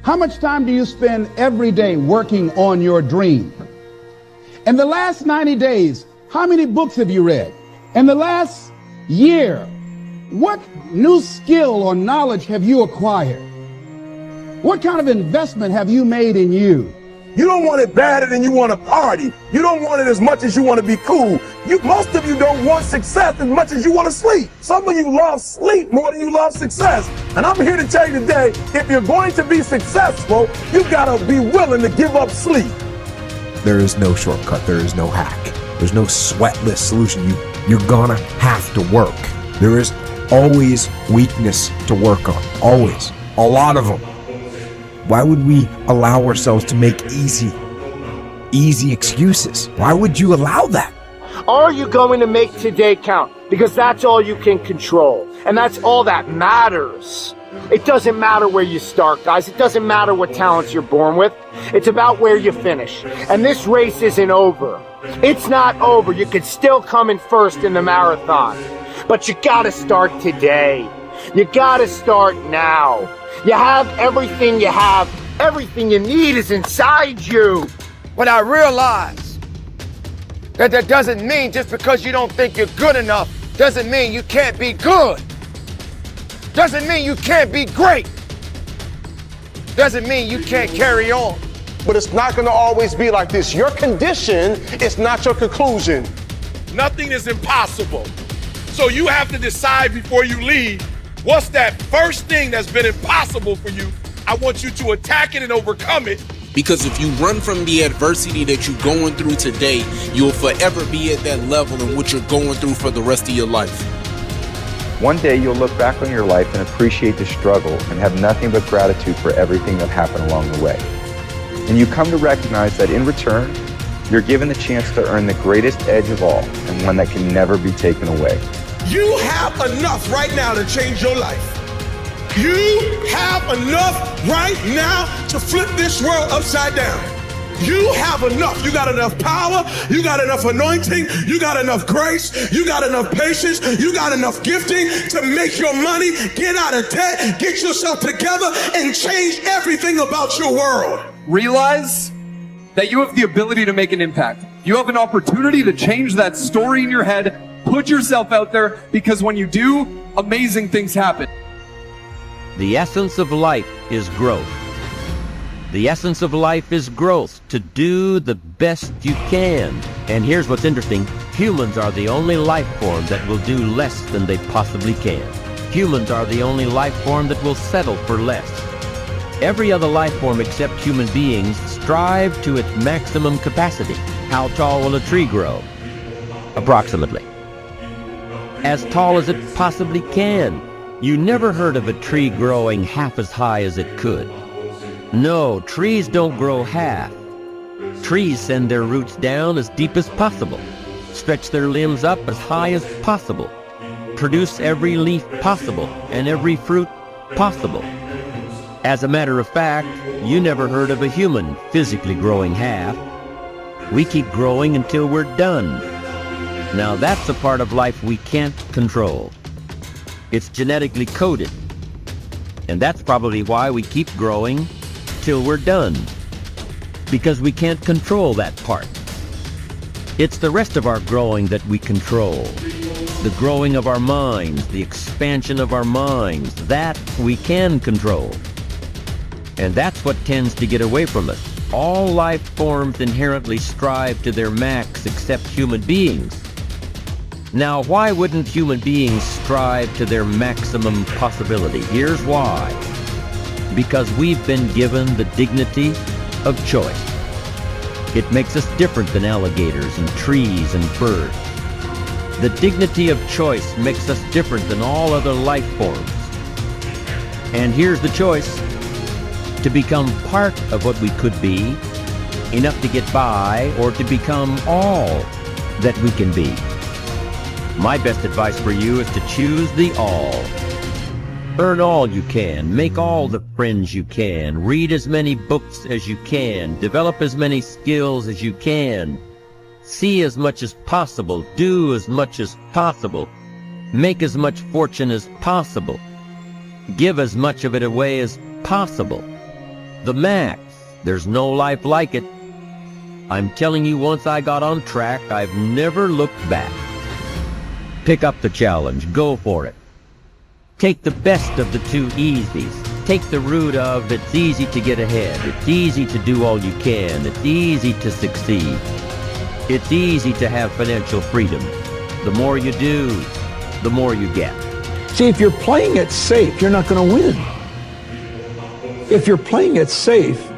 How much time do you spend every day working on your dream? In the last 90 days, how many books have you read? In the last year, what new skill or knowledge have you acquired? What kind of investment have you made in you? You don't want it badder than you want to party. You don't want it as much as you want to be cool. Most of you don't want success as much as you want to sleep. Some of you love sleep more than you love success. And I'm here to tell you today, if you're going to be successful, you gotta be willing to give up sleep. There is no shortcut. There is no hack. There's no sweatless solution. You're gonna have to work. There is always weakness to work on. Always. A lot of them. Why would we allow ourselves to make easy excuses? Why would you allow that? Are you going to make today count? Because that's all you can control. And that's all that matters. It doesn't matter where you start, guys. It doesn't matter what talents you're born with. It's about where you finish. And this race isn't over. It's not over. You could still come in first in the marathon. But you gotta start today. You gotta start now. You have everything you have. Everything you need is inside you. But I realize that doesn't mean just because you don't think you're good enough, doesn't mean you can't be good. Doesn't mean you can't be great. Doesn't mean you can't carry on. But it's not gonna always be like this. Your condition is not your conclusion. Nothing is impossible. So you have to decide before you leave, what's that first thing that's been impossible for you? I want you to attack it and overcome it. Because if you run from the adversity that you're going through today, you'll forever be at that level in which you're going through for the rest of your life. One day you'll look back on your life and appreciate the struggle and have nothing but gratitude for everything that happened along the way. And you come to recognize that in return, you're given the chance to earn the greatest edge of all, and one that can never be taken away. You have enough right now to change your life. You have enough right now to flip this world upside down. You have enough. You got enough power. You got enough anointing. You got enough grace. You got enough patience. You got enough gifting to make your money, get out of debt, get yourself together, and change everything about your world. Realize that you have the ability to make an impact. You have an opportunity to change that story in your head. Put yourself out there, because when you do, amazing things happen. The essence of life is growth. The essence of life is growth, to do the best you can. And here's what's interesting. Humans are the only life form that will do less than they possibly can. Humans are the only life form that will settle for less. Every other life form except human beings strive to its maximum capacity. How tall will a tree grow? Approximately as tall as it possibly can. You never heard of a tree growing half as high as it could. No, trees don't grow half. Trees send their roots down as deep as possible, stretch their limbs up as high as possible, produce every leaf possible and every fruit possible. As a matter of fact, you never heard of a human physically growing half. We keep growing until we're done. Now that's a part of life we can't control. It's genetically coded. And that's probably why we keep growing till we're done. Because we can't control that part. It's the rest of our growing that we control. The growing of our minds, the expansion of our minds, that we can control. And that's what tends to get away from us. All life forms inherently strive to their max except human beings. Now, why wouldn't human beings strive to their maximum possibility? Here's why. Because we've been given the dignity of choice. It makes us different than alligators and trees and birds. The dignity of choice makes us different than all other life forms. And here's the choice: to become part of what we could be, enough to get by, or to become all that we can be. My best advice for you is to choose the all. Earn all you can, make all the friends you can, read as many books as you can, develop as many skills as you can, see as much as possible, do as much as possible, make as much fortune as possible, give as much of it away as possible. The max. There's no life like it. I'm telling you, once I got on track, I've never looked back. Pick up the challenge. Go for it. Take the best of the two easies. Take the route of it's easy to get ahead. It's easy to do all you can. It's easy to succeed. It's easy to have financial freedom. The more you do, the more you get. See, if you're playing it safe, you're not going to win. If you're playing it safe,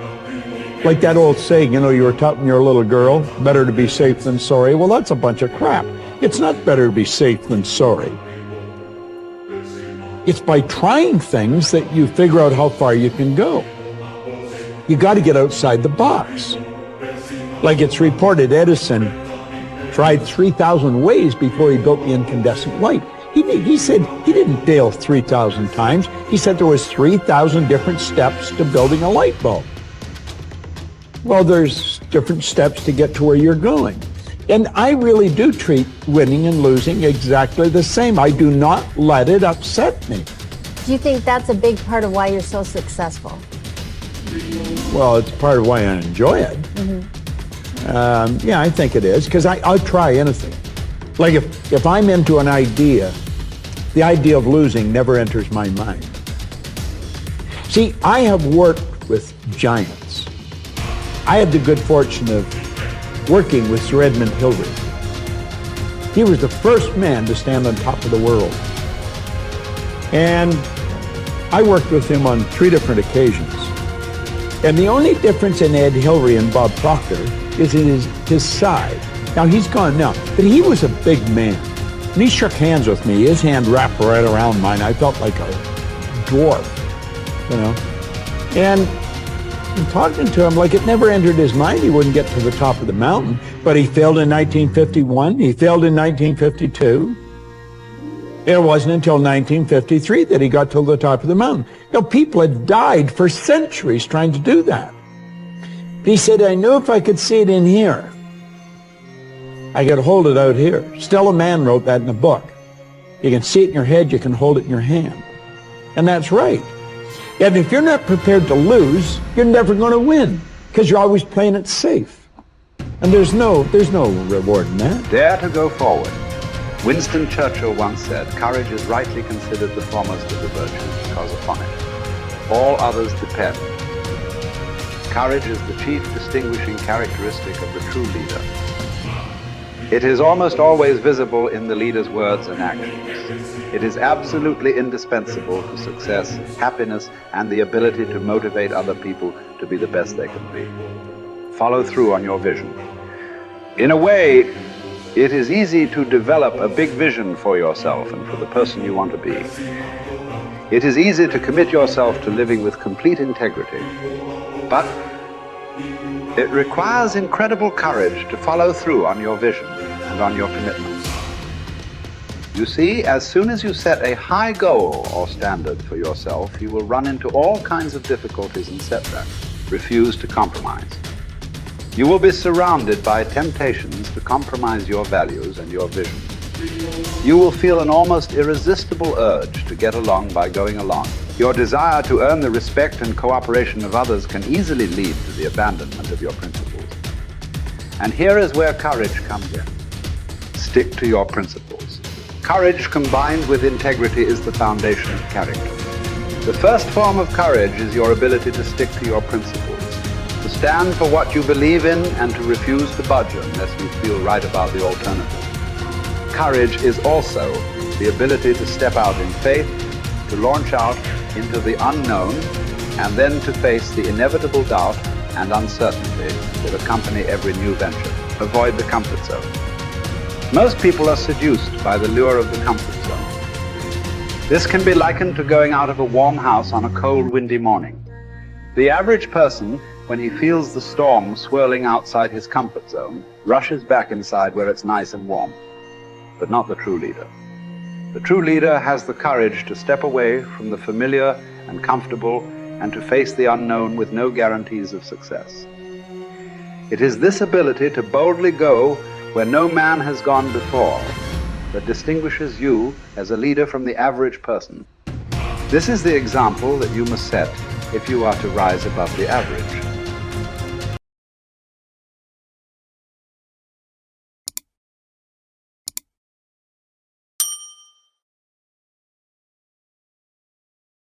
like that old saying, you know, you were taught when you're a little girl, better to be safe than sorry. Well, that's a bunch of crap. It's not better to be safe than sorry. It's by trying things that you figure out how far you can go. You got to get outside the box. Like it's reported, Edison tried 3,000 ways before he built the incandescent light. He said he didn't fail 3,000 times. He said there was 3,000 different steps to building a light bulb. Well, there's different steps to get to where you're going. And I really do treat winning and losing exactly the same. I do not let it upset me. Do you think that's a big part of why you're so successful? Well, it's part of why I enjoy it. Yeah, I think it is, because I'll try anything. Like if I'm into an idea, the idea of losing never enters my mind. See, I have worked with giants. I had the good fortune of working with Sir Edmund Hillary. He was the first man to stand on top of the world. And I worked with him on 3 different occasions. And the only difference in Ed Hillary and Bob Proctor is in his size. Now, he's gone now, but he was a big man. And he shook hands with me. His hand wrapped right around mine. I felt like a dwarf, you know. And talking to him, like it never entered his mind he wouldn't get to the top of the mountain. But he failed in 1951. He failed in 1952. It wasn't until 1953 that he got to the top of the mountain. You know, people had died for centuries trying to do that. But he said, I knew if I could see it in here, I could hold it out here. Stella Mann wrote that in a book. You can see it in your head, you can hold it in your hand. And that's right. And if you're not prepared to lose, you're never going to win, because you're always playing it safe. And there's no reward in that. Dare to go forward. Winston Churchill once said, courage is rightly considered the foremost of the virtues, because upon it all others depend. Courage is the chief distinguishing characteristic of the true leader. It is almost always visible in the leader's words and actions. It is absolutely indispensable to success, happiness, and the ability to motivate other people to be the best they can be. Follow through on your vision. In a way, it is easy to develop a big vision for yourself and for the person you want to be. It is easy to commit yourself to living with complete integrity. But it requires incredible courage to follow through on your vision and on your commitments. You see, as soon as you set a high goal or standard for yourself, you will run into all kinds of difficulties and setbacks. Refuse to compromise. You will be surrounded by temptations to compromise your values and your vision. You will feel an almost irresistible urge to get along by going along. Your desire to earn the respect and cooperation of others can easily lead to the abandonment of your principles. And here is where courage comes in. Stick to your principles. Courage combined with integrity is the foundation of character. The first form of courage is your ability to stick to your principles, to stand for what you believe in and to refuse to budge unless you feel right about the alternative. Courage is also the ability to step out in faith, to launch out into the unknown, and then to face the inevitable doubt and uncertainty that accompany every new venture. Avoid the comfort zone. Most people are seduced by the lure of the comfort zone. This can be likened to going out of a warm house on a cold, windy morning. The average person, when he feels the storm swirling outside his comfort zone, rushes back inside where it's nice and warm. But not the true leader. The true leader has the courage to step away from the familiar and comfortable and to face the unknown with no guarantees of success. It is this ability to boldly go where no man has gone before that distinguishes you as a leader from the average person. This is the example that you must set if you are to rise above the average.